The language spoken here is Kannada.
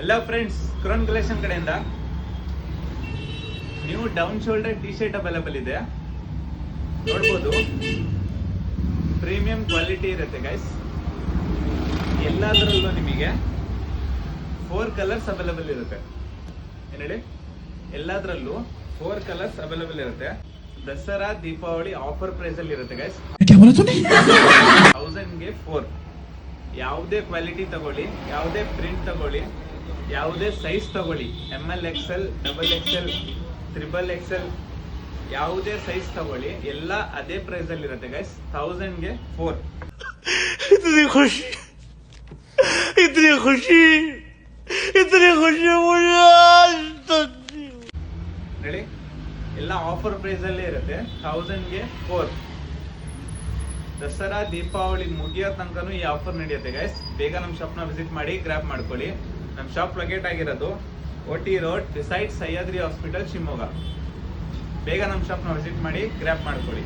ಹಲೋ ಫ್ರೆಂಡ್ಸ್, ಕ್ರೋನ್ ಕಲೆಕ್ಷನ್ ಕಡೆಯಿಂದ ನೀವು down shoulder T shirt available ಇದೆ ನೋಡ್ಬೋದು. ಪ್ರೀಮಿಯಂ ಕ್ವಾಲಿಟಿ ಇರುತ್ತೆ ಗೈಸ್. ಎಲ್ಲದರಲ್ಲೂ ನಿಮಗೆ 4 ಕಲರ್ಸ್ ಅವೈಲೇಬಲ್ ಇರುತ್ತೆ. ಏನ್ ಹೇಳಿ, ಎಲ್ಲದರಲ್ಲೂ 4 ಕಲರ್ಸ್ ಅವೈಲೇಬಲ್ ಇರುತ್ತೆ. ದಸರಾ ದೀಪಾವಳಿ ಆಫರ್ ಪ್ರೈಸ್ ಅಲ್ಲಿ ಇರುತ್ತೆ ಗೈಸ್. 1000ಗೆ 4. ಯಾವುದೇ ಕ್ವಾಲಿಟಿ ತಗೊಳ್ಳಿ, ಯಾವುದೇ ಪ್ರಿಂಟ್ ತಗೊಳ್ಳಿ, ಯಾವುದೇ ಸೈಜ್ ತಗೊಳ್ಳಿ, ML XL, XXL, XXL, ಯಾವುದೇ ಸೈಜ್ ತಗೊಳ್ಳಿ, ಎಲ್ಲ ಅದೇ ಪ್ರೈಸ್ ಅಲ್ಲಿ ಇರುತ್ತೆ ಗೈಸ್. 1000ಗೆ 4. इतनी खुशी इतनी खुशी इतनी खुशी मुझे आज तक नहीं हुई। ಹೇಳಿ, ಎಲ್ಲ ಆಫರ್ ಪ್ರೈಸ್ ಅಲ್ಲೇ ಇರುತ್ತೆ. 1000ಗೆ 4. ದಸರಾ ದೀಪಾವಳಿ ಮುಗಿಯೋ ತನಕನೂ ಈ ಆಫರ್ ನಡೆಯುತ್ತೆ ಗೈಸ್. ಬೇಗ ನಮ್ಮ ಶಾಪ್ನ ವಿಸಿಟ್ ಮಾಡಿ ಗ್ರ್ಯಾಬ್ ಮಾಡ್ಕೊಳ್ಳಿ. ನಮ್ಮ ಶಾಪ್ ಲೊಕೇಟ್ ಆಗಿರೋದು OT road beside Sahyadri hospital, Shivamogga. ಬೇಗ ನಮ್ಮ ಶಾಪ್ನ ವಿಸಿಟ್ ಮಾಡಿ ಗ್ರ್ಯಾಬ್ ಮಾಡ್ಕೊಳ್ಳಿ.